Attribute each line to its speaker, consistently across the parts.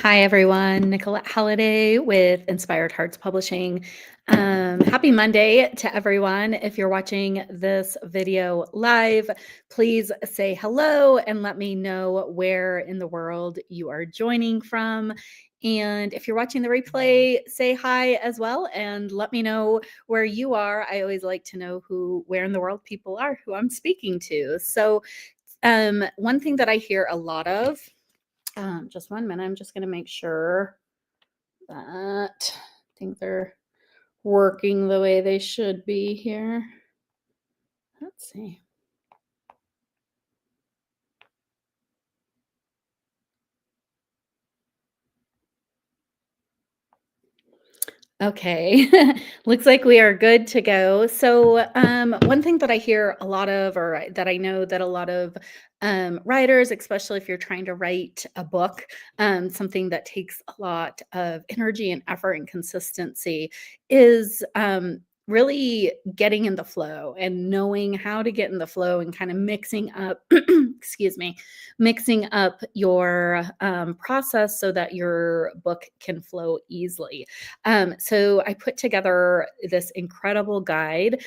Speaker 1: Hi, everyone. Nicolette Halliday with Inspired Hearts Publishing. Happy Monday to everyone. If you're watching this video live, please say hello and let me know where in the world you are joining from. And if you're watching the replay, say hi as well and let me know where you are. I always like to know where in the world people are who I'm speaking to. So, one thing that I hear a lot of, just 1 minute. I'm just going to make sure that things are working the way they should be here. Let's see. Okay, looks like we are good to go. So, one thing that I hear a lot of, or that I know that a lot of writers, especially if you're trying to write a book, something that takes a lot of energy and effort and consistency, is really getting in the flow and knowing how to get in the flow and kind of mixing up, excuse me, mixing up your process so that your book can flow easily. So I put together this incredible guide,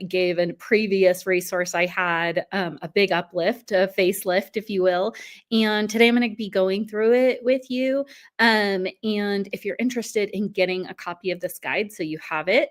Speaker 1: gave a previous resource I had a big uplift, a facelift, if you will. And today I'm going to be going through it with you. And if you're interested in getting a copy of this guide so you have it,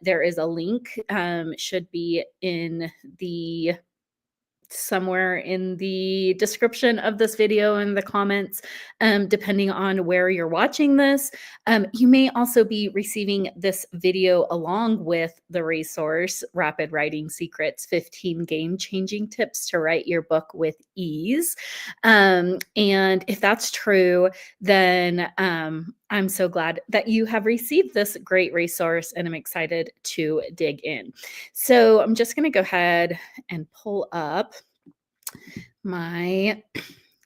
Speaker 1: there is a link, should be in the somewhere in the description of this video in the comments, depending on where you're watching this. You may also be receiving this video along with the resource, Rapid Writing Secrets 15 Game Changing Tips to Write Your Book with Ease. And if that's true, then I'm so glad that you have received this great resource and I'm excited to dig in. So I'm just going to go ahead and pull up my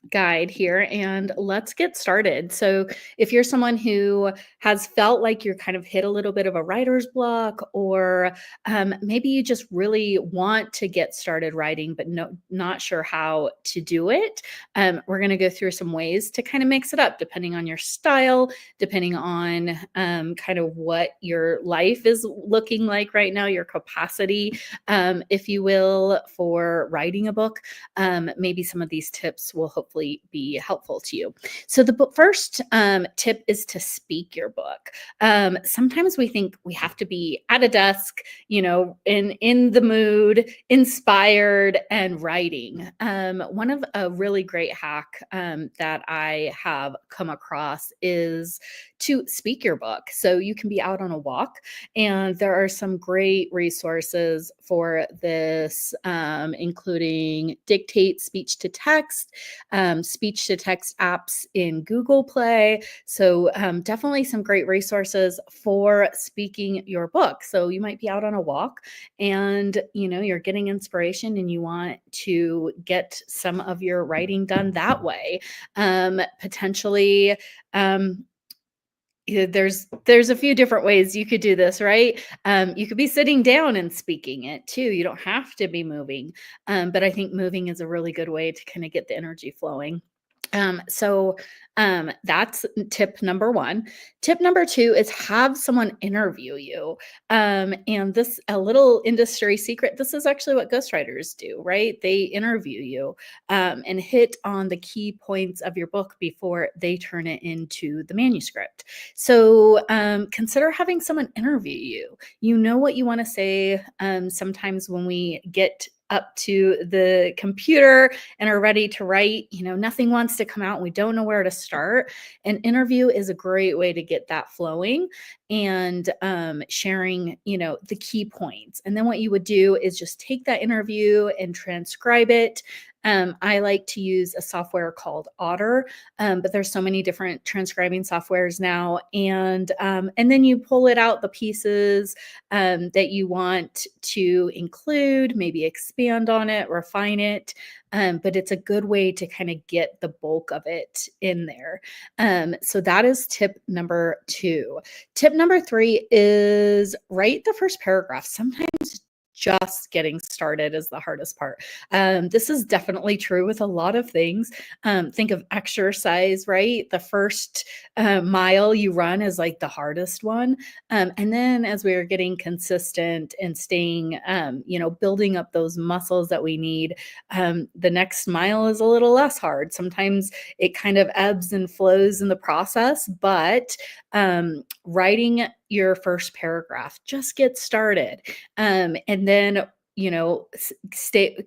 Speaker 1: guide here and let's get started. So, if you're someone who has felt like you're kind of hit a little bit of a writer's block, or maybe you just really want to get started writing, but not sure how to do it, we're going to go through some ways to kind of mix it up depending on your style, depending on kind of what your life is looking like right now, your capacity, if you will, for writing a book. Maybe some of these tips will hopefully be helpful to you. So the first tip is to speak your book. Sometimes we think we have to be at a desk, in the mood, inspired, and writing. One of a really great hack that I have come across is to speak your book. So you can be out on a walk, and there are some great resources for this, including Dictate speech to text, speech to text apps in Google Play. So, definitely some great resources for speaking your book. So, you might be out on a walk and you're getting inspiration and you want to get some of your writing done that way. Potentially, there's a few different ways you could do this, right? You could be sitting down and speaking it too. You don't have to be moving, but I think moving is a really good way to kind of get the energy flowing. So that's tip number one. Tip number two is have someone interview you. And this, a little industry secret, this is actually what ghostwriters do, right? They interview you and hit on the key points of your book before they turn it into the manuscript. So consider having someone interview you. You know what you want to say. Sometimes when we get up to the computer and are ready to write, nothing wants to come out and we don't know where to start. An interview is a great way to get that flowing and sharing, the key points. And then what you would do is just take that interview and transcribe it. I like to use a software called Otter, but there's so many different transcribing softwares now. And then you pull it out, the pieces that you want to include, maybe expand on it, refine it. But it's a good way to kind of get the bulk of it in there. So that is tip number two. Tip number three is write the first paragraph. Sometimes just getting started is the hardest part. This is definitely true with a lot of things. Think of exercise, right? The first mile you run is like the hardest one. And then as we are getting consistent and staying, building up those muscles that we need, the next mile is a little less hard. Sometimes it kind of ebbs and flows in the process, but writing your first paragraph, just get started. And then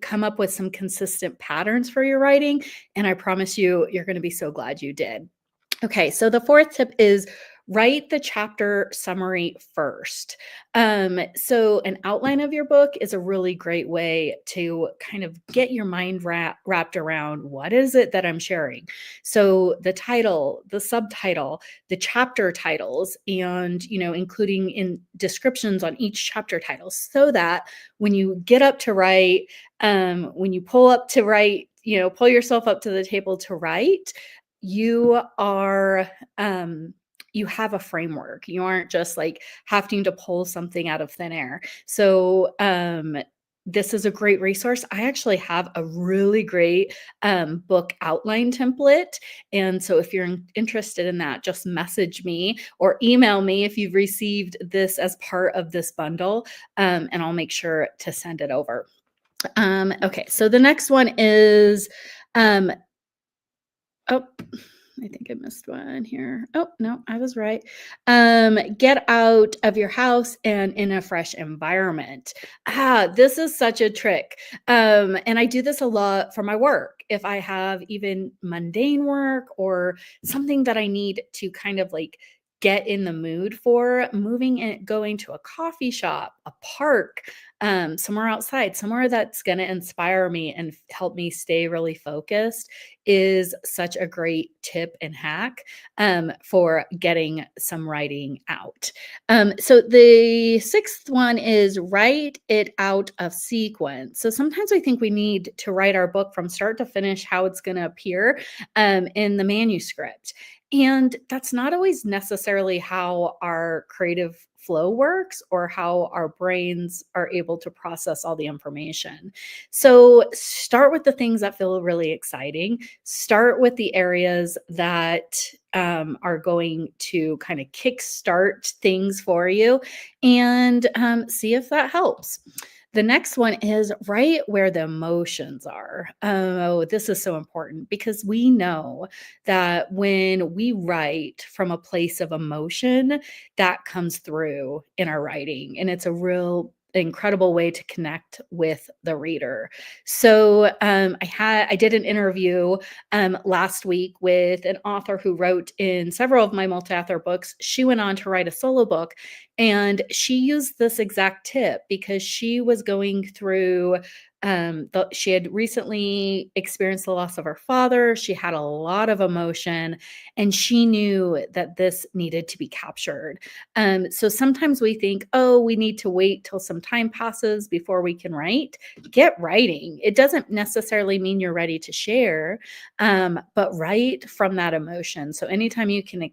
Speaker 1: come up with some consistent patterns for your writing, and I promise you're going to be so glad you did. Okay, so the fourth tip is write the chapter summary first. So an outline of your book is a really great way to kind of get your mind wrapped around what is it that I'm sharing. So the title, the subtitle, the chapter titles, and including in descriptions on each chapter title, so that when you get up to write, when you pull up to write, pull yourself up to the table to write, you are you have a framework. You aren't just like having to pull something out of thin air. So this is a great resource. I actually have a really great book outline template. And so if you're interested in that, just message me or email me if you've received this as part of this bundle, and I'll make sure to send it over. Okay, so the next one is oh, I think I missed one here. Oh, no, I was right. Get out of your house and in a fresh environment. This is such a trick. And I do this a lot for my work. If I have even mundane work or something that I need to kind of like get in the mood for, moving and going to a coffee shop, a park, somewhere outside, somewhere that's going to inspire me and help me stay really focused is such a great tip and hack for getting some writing out. So the sixth one is write it out of sequence. So sometimes I think we need to write our book from start to finish, how it's going to appear in the manuscript. And that's not always necessarily how our creative flow works or how our brains are able to process all the information. So start with the things that feel really exciting. Start with the areas that are going to kind of kickstart things for you, and see if that helps. The next one is write where the emotions are. Oh, this is so important because we know that when we write from a place of emotion, that comes through in our writing. And it's a real incredible way to connect with the reader. So I did an interview last week with an author who wrote in several of my multi-author books. She went on to write a solo book, and she used this exact tip because she was going through she had recently experienced the loss of her father. She had a lot of emotion, and she knew that this needed to be captured. So sometimes we think, oh, we need to wait till some time passes before we can write. Get writing. It doesn't necessarily mean you're ready to share, but write from that emotion. So anytime you can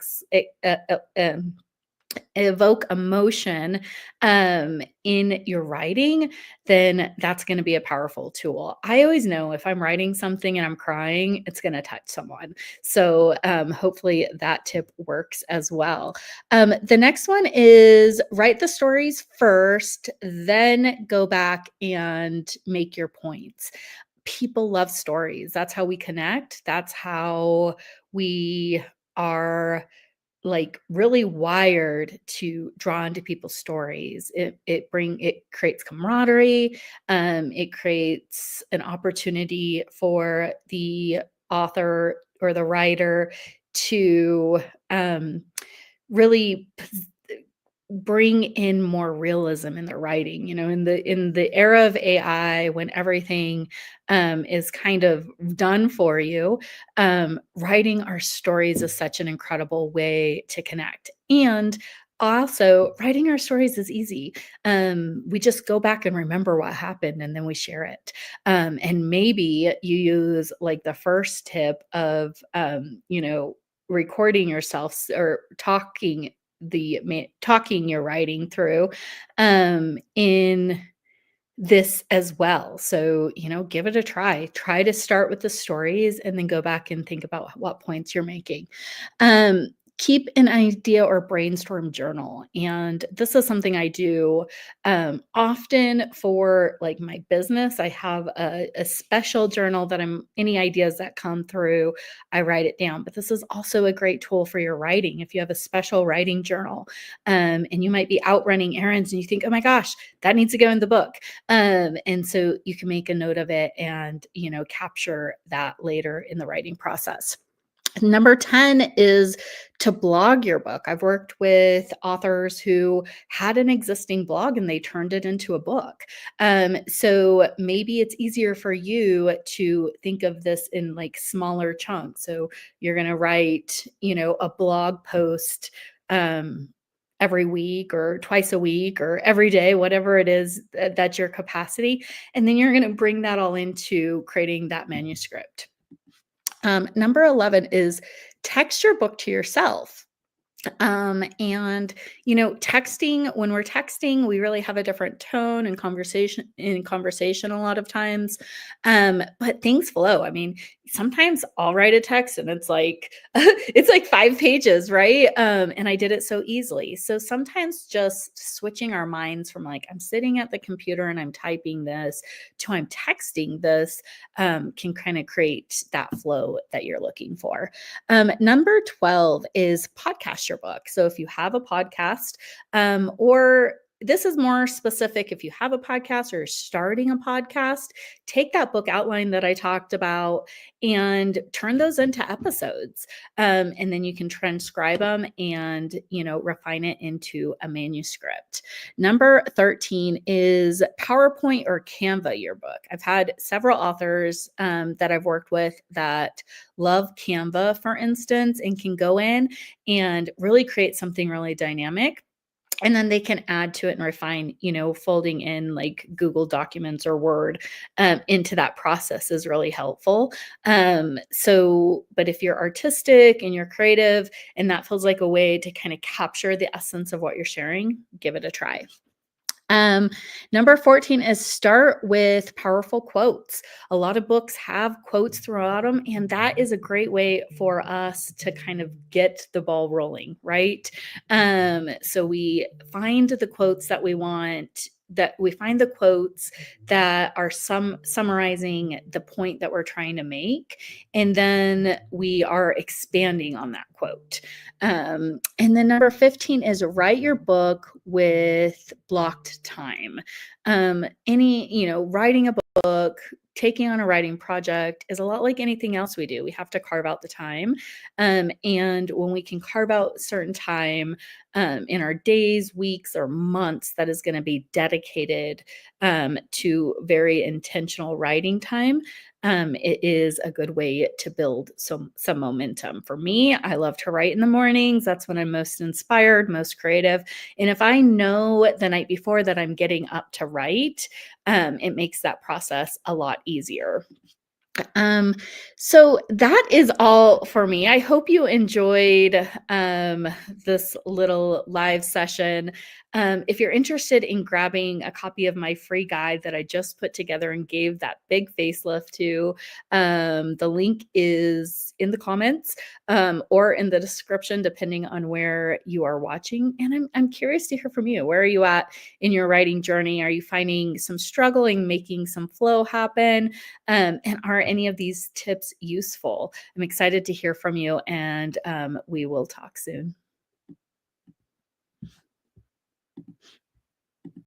Speaker 1: evoke emotion in your writing, then that's going to be a powerful tool. I always know if I'm writing something and I'm crying, it's going to touch someone. So hopefully that tip works as well. The next one is write the stories first, then go back and make your points. People love stories. That's how we connect. That's how we are like really wired to draw into people's stories. It creates camaraderie. It creates an opportunity for the author or the writer to really bring in more realism in their writing. In the era of AI, when everything is kind of done for you, writing our stories is such an incredible way to connect. And also, writing our stories is easy. We just go back and remember what happened, and then we share it. And maybe you use like the first tip of recording yourself or talking your writing through in this as well. So, give it a try. Try to start with the stories and then go back and think about what points you're making. Um, Keep an idea or brainstorm journal. And this is something I do often for like my business. I have a special journal that any ideas that come through, I write it down. But this is also a great tool for your writing. If you have a special writing journal and you might be out running errands and you think, oh my gosh, that needs to go in the book. And so you can make a note of it and, capture that later in the writing process. Number 10 is to blog your book. I've worked with authors who had an existing blog and they turned it into a book. So maybe it's easier for you to think of this in like smaller chunks. So you're going to write, a blog post every week or twice a week or every day, whatever it is that's your capacity. And then you're going to bring that all into creating that manuscript. Number 11 is text your book to yourself. And texting, when we're texting, we really have a different tone and conversation a lot of times. But things flow. I mean, sometimes I'll write a text and it's like it's like 5 pages, right? And I did it so easily. So sometimes just switching our minds from like I'm sitting at the computer and I'm typing this to I'm texting this can kind of create that flow that you're looking for. Number 12 is podcast your book. So if you have a podcast, or this is more specific if you have a podcast or you're starting a podcast, take that book outline that I talked about and turn those into episodes. And then you can transcribe them and, refine it into a manuscript. Number 13 is PowerPoint or Canva your book. I've had several authors that I've worked with that love Canva, for instance, and can go in and really create something really dynamic. And then they can add to it and refine, folding in like Google Documents or Word into that process is really helpful. But if you're artistic and you're creative and that feels like a way to kind of capture the essence of what you're sharing, give it a try. Number 14 is start with powerful quotes. A lot of books have quotes throughout them, and that is a great way for us to kind of get the ball rolling, right? So we find the quotes that we want, that we find the quotes that are summarizing the point that we're trying to make, and then we are expanding on that quote. And then number 15 is write your book with blocked time. Writing a book, taking on a writing project is a lot like anything else we do. We have to carve out the time. And when we can carve out certain time in our days, weeks, or months, that is going to be dedicated to very intentional writing time. It is a good way to build some momentum. For me, I love to write in the mornings. That's when I'm most inspired, most creative. And if I know the night before that I'm getting up to write, it makes that process a lot easier. So that is all for me. I hope you enjoyed this little live session. If you're interested in grabbing a copy of my free guide that I just put together and gave that big facelift to, the link is in the comments or in the description, depending on where you are watching. And I'm curious to hear from you. Where are you at in your writing journey? Are you finding some struggling, making some flow happen? And are any of these tips useful? I'm excited to hear from you, and we will talk soon.